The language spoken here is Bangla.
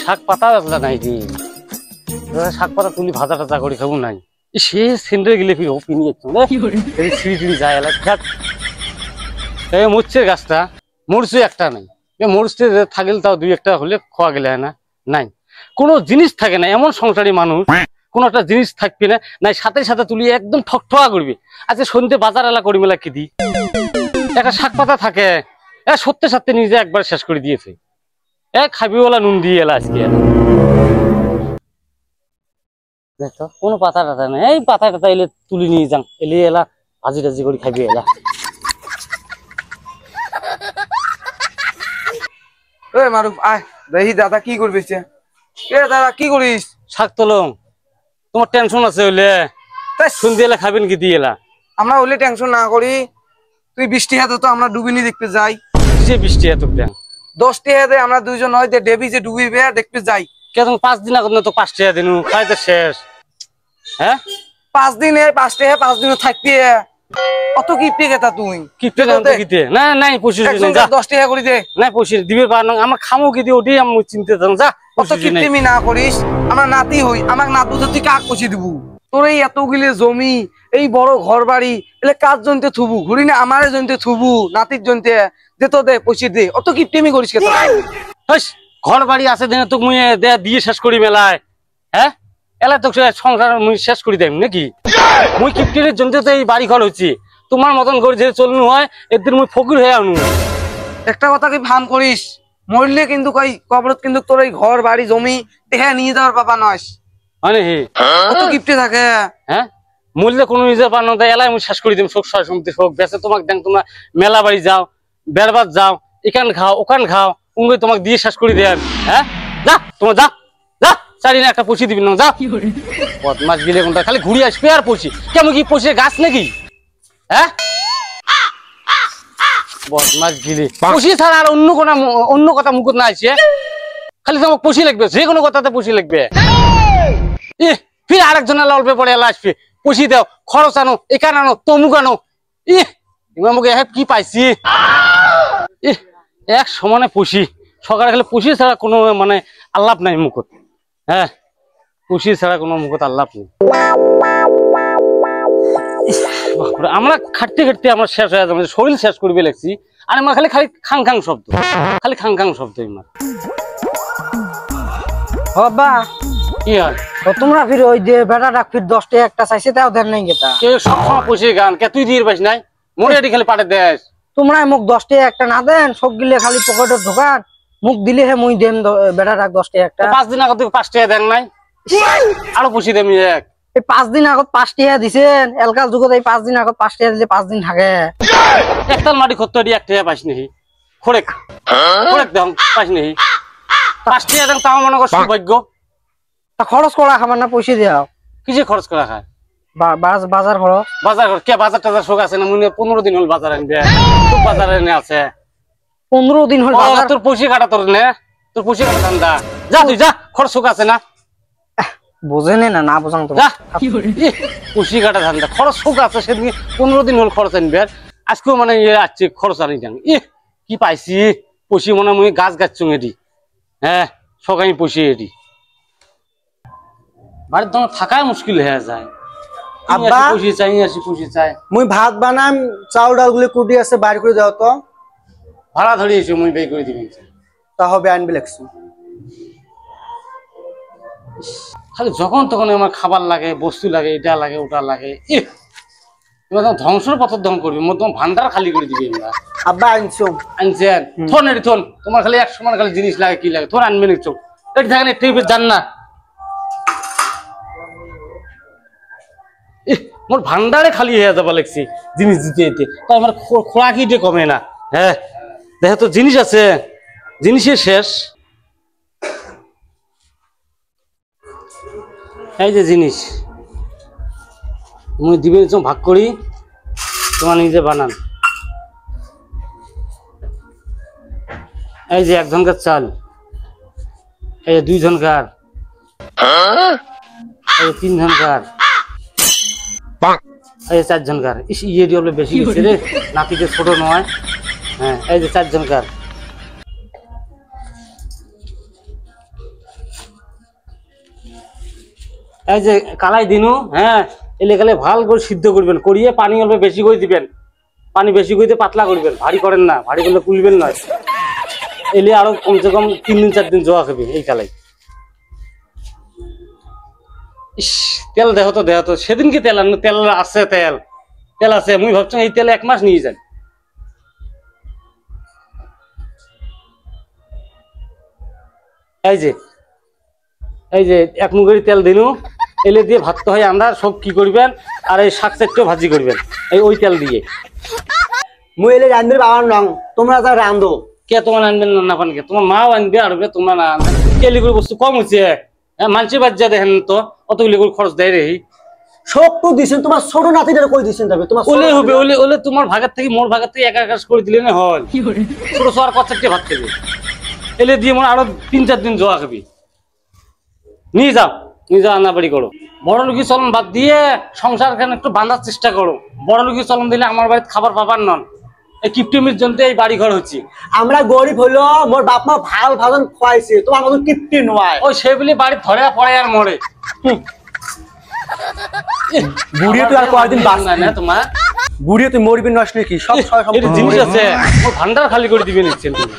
শাক পাতা নাই রে, শাক পাতা তুলি ভাজা টাজা করে খাবো নাই। সে সেন্টারে গেলে ফির পিনি সিঁড়ি টিড়ি যায় মরছে গাছটা, মরছে একটা নাই। মরছে থাকলে তাও দুই একটা হলে খাওয়া গেলে না, নাই কোনো জিনিস থাকে না। এমন সংসারী মানুষ, কোন একটা জিনিস থাকবে না, নাই সাথে সাথে তুলি একদম ঠকঠকা করবি। আজকে সন্ধ্যে বাজার এলা করি মেলা কি দি একটা শাক পাতা থাকে, সত্যি সত্যি নিজে একবার শেষ করে দিয়েছে। খাবি ওলা নুন দিয়ে এলা আজকে দেখো কোনো পাতা টাতা নেই। এই পাতা টাতা এলে তুলি নিয়ে যান, এলে এলা ভাজি টাজি করে খাবি এলা। মারুফ আয় দেখি দাদা কি করবিস। দাদা কি করিস? শাক তোলং। তোমার টেনশন আছে হইলে শুনতে এলে খাবেন কি দিয়ে এলা। আমরা হইলে টেনশন না করি, তুই বৃষ্টি হাতে তো আমরা ডুবিনি দেখতে যাই। বৃষ্টি এত দেন 10 টাকা আমরা দুইজন হয় ডেবি যে ডুবিবে দেখতে যাই। কেন 5 দিন আগে তো 5 টাকা দিন খাইতে শেষ। হ্যাঁ 5 দিনে 5 টাকা 5 দিন থাকতে অত কিপটে গেতা তুই কিপটে কিতে না নাই পয়সা দিন যা 10 টাকা করে দে। নাই পয়সা দিবে পার না, আমরা খামো কি দি ওটাই আমি চিন্তা জান। যা অত কিপটেমি না করিস, আমরা নাতি হই, আমাক নাতু তুই কাক পয়সা দিব? তোর এই এতগুলি জমি, এই বড় ঘর বাড়ি এলে কার জনতে থুবু ঘুরি না আমারে জনতে থুবু নাতির জনতে দে তো দে পয়সা দে। অত কিপটেমি করিস কে? ঘর বাড়ি আছে দিনে তোকে মুই দিয়ে শেষ করি মেলায়। হ্যাঁ এলা তো সংসার মুই শেষ করি দেব নাকি? মুই কিপটের জন্য তো এই বাড়ি ঘর হচ্ছি, তোমার মতন করে যে চলনু হয় এদের মুই ফকির হয়ে আনু। একটা কথা কি ফান করিস, মরলে কিন্তু কই কবরত কিন্তু তোর এই ঘর বাড়ি জমি দেখে নিয়ে যাওয়ার বাবা নয়। মানে কত কিপটে থাকে। হ্যাঁ মূল্যে কোনো নিজের পার না এলাই মুই শেষ করে দিম। শোক সয় সম্পত্তি শোক বেঁচে তোমাকে দেখ, তোমরা মেলা বাড়ি যাও, বেড়বাদ যাও, এখান খাও ওখান খাও, উঙ্গে তোমাকে দিয়ে শেষ করে দেয়। হ্যাঁ যা তোমার যা যা চারি না একটা পয়সা দিবি না, যা বদমাস গিলে কোনটা খালি ঘুরি আসবে আর পয়সা। কেমন কি পয়সা গাছ নাকি? হ্যাঁ বদমাস গিলে পয়সা ছাড়া আর অন্য কথা মুখ না আসছে। খালি তোমাকে পয়সা লাগবে, যে কোনো কথাতে পয়সা লাগবে। ফির আরেকজন অল্পে পরে এলা আসবে, পয়সা দাও, খরচ আনো, এখানে আনো, তমুক আনো। মুখে কি পাইছি এক সমানে পয়সা সকালে খালি পয়সা ছাড়া কোনো মানে আল্লাপ নাই মুখত। হ্যাঁ পয়সা ছাড়া কোনো মুখত আল্লাপ নেই। আমরা খাটতে খাটতে আমরা শেষ হয়ে যাবো, শরীর শেষ করবে লাগছি। আর আমার খালি খালি খাং খাং শব্দ, খালি খাং খাং শব্দ। বাবা কি হয় তোমরা ফির ওই যে বেটা ডাক ফির 10 টাকা একটা চাইছে তাও দেন নাই গেতা। কে সব সময় পয়সা গান কে তুই দিয়ে পাইস নাই? মনে এটি খালি পাঠে দেশ। তোমরা মুখ 10 টাকা একটা না দেন, সব গিলে খালি পকেটের দোকান। মুখ দিলে হে মুই দেন বেটা ডাক 10 টাকা একটা। 5 দিন আগে তুই 5 টাকা দেন নাই, আরো পয়সা দেমি এক। এই 5 দিন আগত 5 টাকা দিছেন, এলকাল যুগত এই 5 দিন আগত 5 টাকা দিলে 5 দিন থাকে। একতাল মাটি খত্ত দি 1 টাকা পাইস নাকি? খড়েক খড়েক দাম পাইস নাকি? 5 টাকা দেন তাও মনে কর সৌভাগ্য। তা খরচ করা খাবার না পয়সা দেও? কিসে খরচ করা খায়? বাজার খরচ। বাজার কে বাজার টাজার শোক আছে না? মনে 15 দিন হল বাজার আনবে, তোর বাজার এনে আছে 15 দিন হল বাজার। তোর পয়সা কাটা তোর নে, তোর পয়সা কাটা ধান্দা। যা তুই যা, খরচ শোক আছে না? বোঝেনে না, না বোঝাং তো পয়সা কাটা ধান্দা, খরচ শোক আছে। সেদিন 15 দিন হল খরচ আনবে, আজকেও মানে আসছে খরচ আনি যান। কি পাইছি পয়সা মনে মুই গাছ গাছ এটি। হ্যাঁ সকালে পয়সা এটি বাড়ির তোমার থাকাই মুশকিল হয়ে যায়। আব্বা পয়সা চাই আসি পয়সা চাই। মুই ভাত বানাম, চাউল ডাল গুলি কুটি আছে বাইর করে দাও তো। ভাড়া ধরিয়েছি মুই বের করে দিবি। তা হবে আনবি লাগছি। খালি যখন তখন আমার খাবার লাগে, বস্তু লাগে, এটা লাগে ওটা লাগে। ধ্বংসের পথর ধ্বংস করবি, তোমার ভান্ডার খালি করে দিবি। আব্বা আনছো আনছেন থন এটি থন, তোমার খালি 1 সময় খালি জিনিস লাগে কি লাগে থন আনবেন একটু। এটি থাকেন একটু জান না মোর ভান্ডারে খালি হয়ে যাবা লাগছি জিনিস দিতে দিতে। তো আমার খোরাকিটা কমে না। হ্যাঁ দেখে তো জিনিস আছে, জিনিসের শেষ। এই যে জিনিস মুই দিবে ভাগ করি, তোমার নিজে বানান। এই যে 1 জনকার চাল, এই যে 2 জনকার, এই 3 জনকার, এই 4 জনকার। ইয়ে দিয়ে বেশি গেছে রে, নাতিতে ছোট নয়। হ্যাঁ এই যে 4 জনকার, এই যে কালাই দিনু, হ্যাঁ এলে কালে ভাল করে সিদ্ধ করবেন, করিয়ে পানি অল্প বেশি করে দিবেন, পানি বেশি করে দিয়ে পাতলা করবেন, ভারী করেন না, ভারী করলে কুলবেন নয়। এলে আরো কমসে কম 3 দিন 4 দিন জোয়া খাবে এই কালাই। ইস তেল দেহ তো সেদিন কি তেল আনো, তেল আছে, তেল আছে, মুই ভাবছি এই তেল 1 মাস নিয়ে যান। এই যে 1 মুগের তেল দিনু, এলে দিয়ে ভাত হয় আমরা সব কি করবেন, আর এই শাক চারটেও ভাজি করবেন এই ওই তেল দিয়ে। মুই এলে রান্ধবে বাবার নং, তোমরা যা রান্ধো। কে তোমার আনবেন না পান কে, তোমার মাও আনবে আর তোমরা না আনবে। কেলিগুলো বস্তু কম হচ্ছে, মানুষের বাচ্চা দেখেন তো অতগুলি করে খরচ দেয় রে। সব তো দিছেন, তোমার ছোট নাতিটার কই দিছেন? তবে তোমার ওলে হবে, ওলে তোমার ভাগের থেকে মোর ভাগের থেকে একা করে দিলে না হয়। ছোট ছোট আর কচ্চারটে ভাত খাবে, এলে দিয়ে মনে আরো 3-4 দিন জোয়া খাবি। নিয়ে যাও আনাবাড়ি করো। বড় লোকি চলন বাদ দিয়ে সংসার খান একটু বাঁধার চেষ্টা করো। বড় লোকি চলন দিলে আমার বাড়িতে খাবার পাবার নন, এই কিপটিমির জন্য এই বাড়ি ঘর হচ্ছে। আমরা গরিব হইলো, মোর বাপ মা ভাল ভাজন খাওয়াইছে, তোমার মতন কিপটি নয়। ওই সেগুলি বাড়ি ধরে পড়ে আর মরে। বুড়িয়ে তো আর কয়েকদিন বাঁচবে না তোমার, বুড়িয়ে তুই মরবি নষ্ট কি সব জিনিস আছে, ভান্ডার খালি করে দিবেন ইচ্ছেন তুমি।